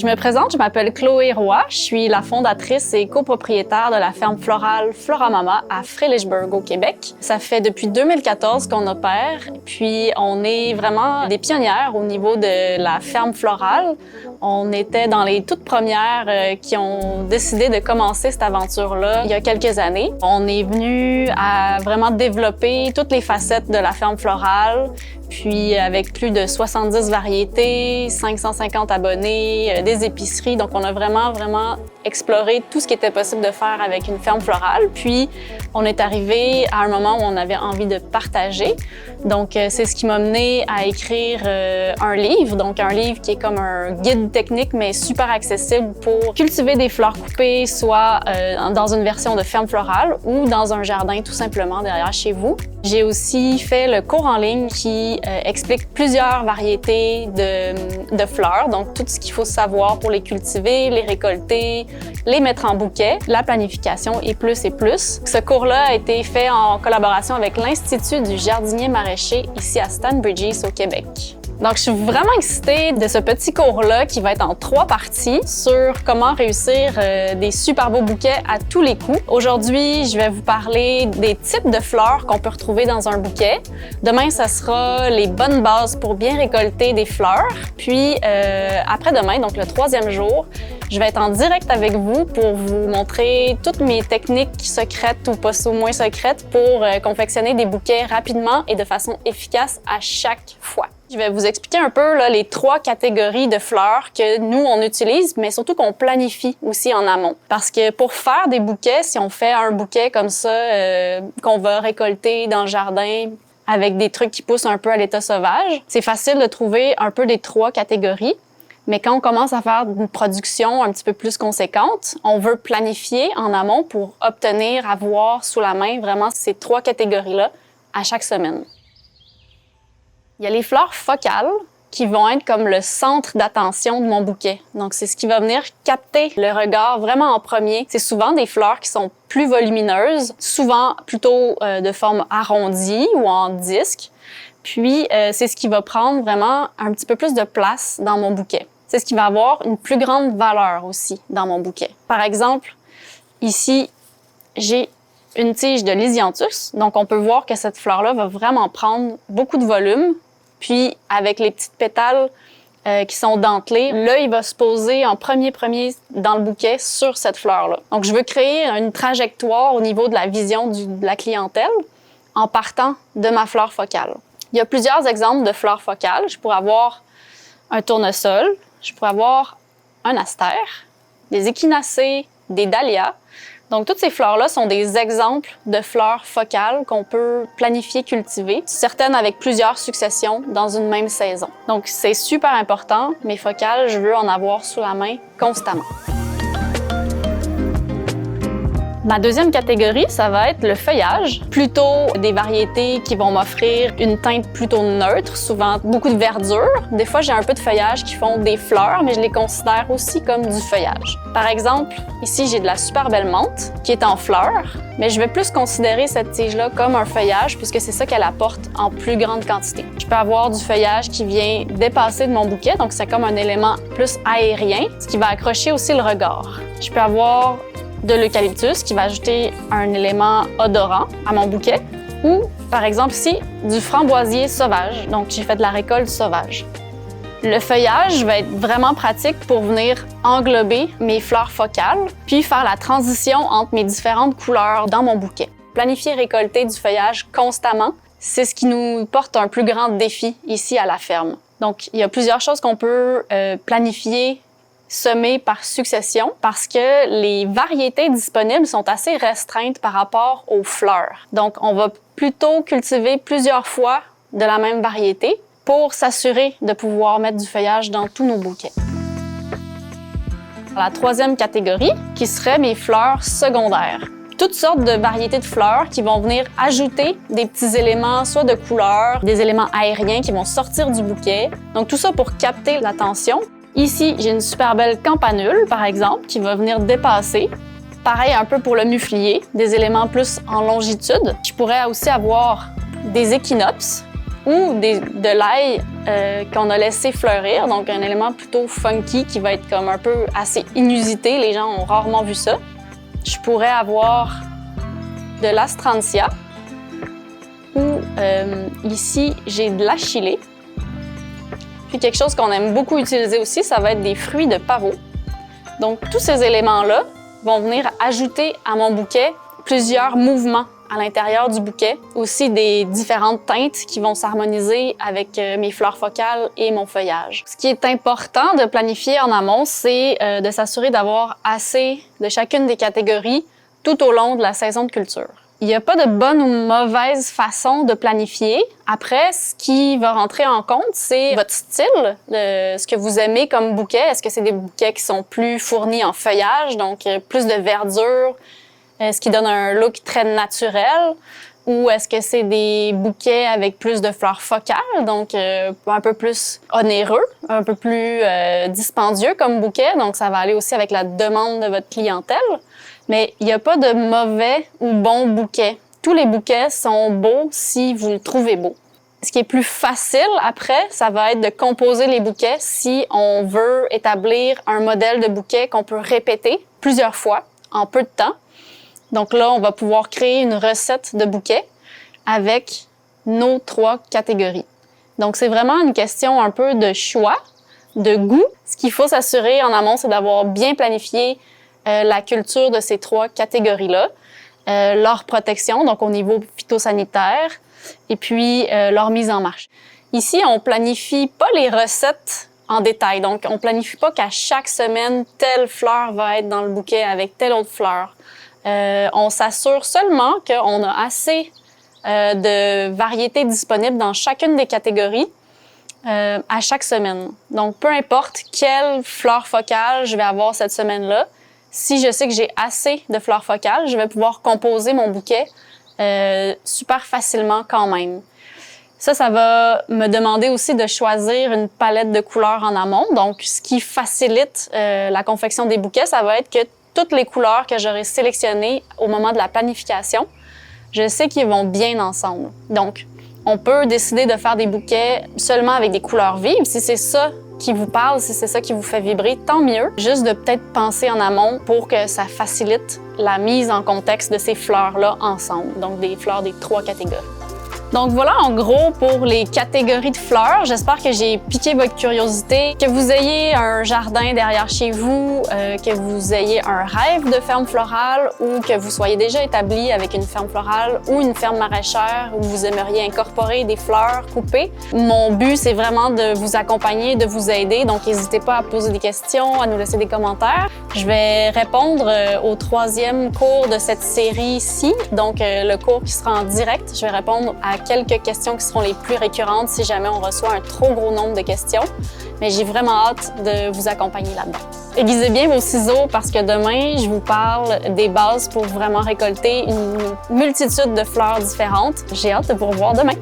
Je me présente, je m'appelle Chloé Roy, je suis la fondatrice et copropriétaire de la ferme florale Floramama à Frelichburg au Québec. Ça fait depuis 2014 qu'on opère, puis on est vraiment des pionnières au niveau de la ferme florale. On était dans les toutes premières qui ont décidé de commencer cette aventure-là il y a quelques années. On est venu à vraiment développer toutes les facettes de la ferme florale, puis avec plus de 70 variétés, 550 abonnés, des épiceries. Donc, on a vraiment exploré tout ce qui était possible de faire avec une ferme florale. Puis, on est arrivé à un moment où on avait envie de partager. Donc, c'est ce qui m'a mené à écrire un livre. Donc, un livre qui est comme un guide technique, mais super accessible pour cultiver des fleurs coupées, soit dans une version de ferme florale ou dans un jardin tout simplement derrière chez vous. J'ai aussi fait le cours en ligne qui explique plusieurs variétés de fleurs, donc tout ce qu'il faut savoir pour les cultiver, les récolter, les mettre en bouquet, la planification et plus et plus. Ce cours-là a été fait en collaboration avec l'Institut du jardinier maraîcher ici à Stanbridges au Québec. Donc, je suis vraiment excitée de ce petit cours-là qui va être en 3 parties sur comment réussir des super beaux bouquets à tous les coups. Aujourd'hui, je vais vous parler des types de fleurs qu'on peut retrouver dans un bouquet. Demain, ça sera les bonnes bases pour bien récolter des fleurs. Puis, après-demain, donc le 3e jour, je vais être en direct avec vous pour vous montrer toutes mes techniques secrètes ou pas ou moins secrètes pour confectionner des bouquets rapidement et de façon efficace à chaque fois. Je vais vous expliquer un peu là, les 3 catégories de fleurs que nous, on utilise, mais surtout qu'on planifie aussi en amont. Parce que pour faire des bouquets, si on fait un bouquet comme ça, qu'on va récolter dans le jardin avec des trucs qui poussent un peu à l'état sauvage, c'est facile de trouver un peu des 3 catégories. Mais quand on commence à faire une production un petit peu plus conséquente, on veut planifier en amont pour obtenir, avoir sous la main vraiment ces 3 catégories-là à chaque semaine. Il y a les fleurs focales qui vont être comme le centre d'attention de mon bouquet. Donc, c'est ce qui va venir capter le regard vraiment en premier. C'est souvent des fleurs qui sont plus volumineuses, souvent plutôt de forme arrondie ou en disque. Puis, c'est ce qui va prendre vraiment un petit peu plus de place dans mon bouquet. C'est ce qui va avoir une plus grande valeur aussi dans mon bouquet. Par exemple, ici, j'ai une tige de Lisianthus. Donc, on peut voir que cette fleur-là va vraiment prendre beaucoup de volume. Puis, avec les petites pétales qui sont dentelées, l'œil va se poser en premier dans le bouquet sur cette fleur-là. Donc, je veux créer une trajectoire au niveau de la vision de la clientèle en partant de ma fleur focale. Il y a plusieurs exemples de fleurs focales. Je pourrais avoir un tournesol, je pourrais avoir un astère, des échinacées, des dahlias. Donc, toutes ces fleurs-là sont des exemples de fleurs focales qu'on peut planifier, cultiver, certaines avec plusieurs successions dans une même saison. Donc, c'est super important. Mes focales, je veux en avoir sous la main constamment. Ma deuxième catégorie, ça va être le feuillage. Plutôt des variétés qui vont m'offrir une teinte plutôt neutre, souvent beaucoup de verdure. Des fois, j'ai un peu de feuillage qui font des fleurs, mais je les considère aussi comme du feuillage. Par exemple, ici, j'ai de la super belle menthe qui est en fleurs, mais je vais plus considérer cette tige-là comme un feuillage puisque c'est ça qu'elle apporte en plus grande quantité. Je peux avoir du feuillage qui vient dépasser de mon bouquet, donc c'est comme un élément plus aérien, ce qui va accrocher aussi le regard. Je peux avoir de l'eucalyptus qui va ajouter un élément odorant à mon bouquet ou, par exemple ici, du framboisier sauvage. Donc, j'ai fait de la récolte sauvage. Le feuillage va être vraiment pratique pour venir englober mes fleurs focales puis faire la transition entre mes différentes couleurs dans mon bouquet. Planifier et récolter du feuillage constamment, c'est ce qui nous porte un plus grand défi ici à la ferme. Donc, il y a plusieurs choses qu'on peut planifier, semer par succession parce que les variétés disponibles sont assez restreintes par rapport aux fleurs. Donc, on va plutôt cultiver plusieurs fois de la même variété pour s'assurer de pouvoir mettre du feuillage dans tous nos bouquets. La 3e catégorie, qui serait mes fleurs secondaires. Toutes sortes de variétés de fleurs qui vont venir ajouter des petits éléments, soit de couleur, des éléments aériens qui vont sortir du bouquet. Donc, tout ça pour capter l'attention. Ici, j'ai une super belle campanule, par exemple, qui va venir dépasser. Pareil un peu pour le muflier, des éléments plus en longitude. Je pourrais aussi avoir des échinopsis ou de l'ail qu'on a laissé fleurir, donc un élément plutôt funky qui va être comme un peu assez inusité. Les gens ont rarement vu ça. Je pourrais avoir de l'astrantia ou ici, j'ai de l'achillée. Puis quelque chose qu'on aime beaucoup utiliser aussi, ça va être des fruits de pavot. Donc tous ces éléments-là vont venir ajouter à mon bouquet plusieurs mouvements à l'intérieur du bouquet, aussi des différentes teintes qui vont s'harmoniser avec mes fleurs focales et mon feuillage. Ce qui est important de planifier en amont, c'est de s'assurer d'avoir assez de chacune des catégories tout au long de la saison de culture. Il n'y a pas de bonne ou mauvaise façon de planifier. Après, ce qui va rentrer en compte, c'est votre style, ce que vous aimez comme bouquet. Est-ce que c'est des bouquets qui sont plus fournis en feuillage, donc plus de verdure, ce qui donne un look très naturel? Ou est-ce que c'est des bouquets avec plus de fleurs focales, donc un peu plus onéreux, un peu plus dispendieux comme bouquet, donc ça va aller aussi avec la demande de votre clientèle. Mais il n'y a pas de mauvais ou bon bouquet. Tous les bouquets sont beaux si vous le trouvez beau. Ce qui est plus facile après, ça va être de composer les bouquets si on veut établir un modèle de bouquet qu'on peut répéter plusieurs fois en peu de temps. Donc là, on va pouvoir créer une recette de bouquet avec nos 3 catégories. Donc c'est vraiment une question un peu de choix, de goût. Ce qu'il faut s'assurer en amont, c'est d'avoir bien planifié la culture de ces 3 catégories-là, leur protection, donc au niveau phytosanitaire, et puis leur mise en marche. Ici, on planifie pas les recettes en détail, donc on planifie pas qu'à chaque semaine, telle fleur va être dans le bouquet avec telle autre fleur. On s'assure seulement qu'on a assez de variétés disponibles dans chacune des catégories à chaque semaine. Donc, peu importe quelle fleur focale je vais avoir cette semaine-là, si je sais que j'ai assez de fleurs focales, je vais pouvoir composer mon bouquet super facilement quand même. Ça va me demander aussi de choisir une palette de couleurs en amont. Donc, ce qui facilite la confection des bouquets, ça va être que toutes les couleurs que j'aurai sélectionnées au moment de la planification, je sais qu'ils vont bien ensemble. Donc, on peut décider de faire des bouquets seulement avec des couleurs vives. Si c'est ça qui vous parle, si c'est ça qui vous fait vibrer, tant mieux. Juste de peut-être penser en amont pour que ça facilite la mise en contexte de ces fleurs-là ensemble. Donc, des fleurs des 3 catégories. Donc voilà en gros pour les catégories de fleurs. J'espère que j'ai piqué votre curiosité, que vous ayez un jardin derrière chez vous, que vous ayez un rêve de ferme florale ou que vous soyez déjà établi avec une ferme florale ou une ferme maraîchère où vous aimeriez incorporer des fleurs coupées. Mon but, c'est vraiment de vous accompagner, de vous aider. Donc n'hésitez pas à poser des questions, à nous laisser des commentaires. Je vais répondre au 3e cours de cette série-ci, donc le cours qui sera en direct. Je vais répondre à quelques questions qui seront les plus récurrentes si jamais on reçoit un trop gros nombre de questions. Mais j'ai vraiment hâte de vous accompagner là-dedans. Aiguisez bien vos ciseaux parce que demain, je vous parle des bases pour vraiment récolter une multitude de fleurs différentes. J'ai hâte de vous revoir demain.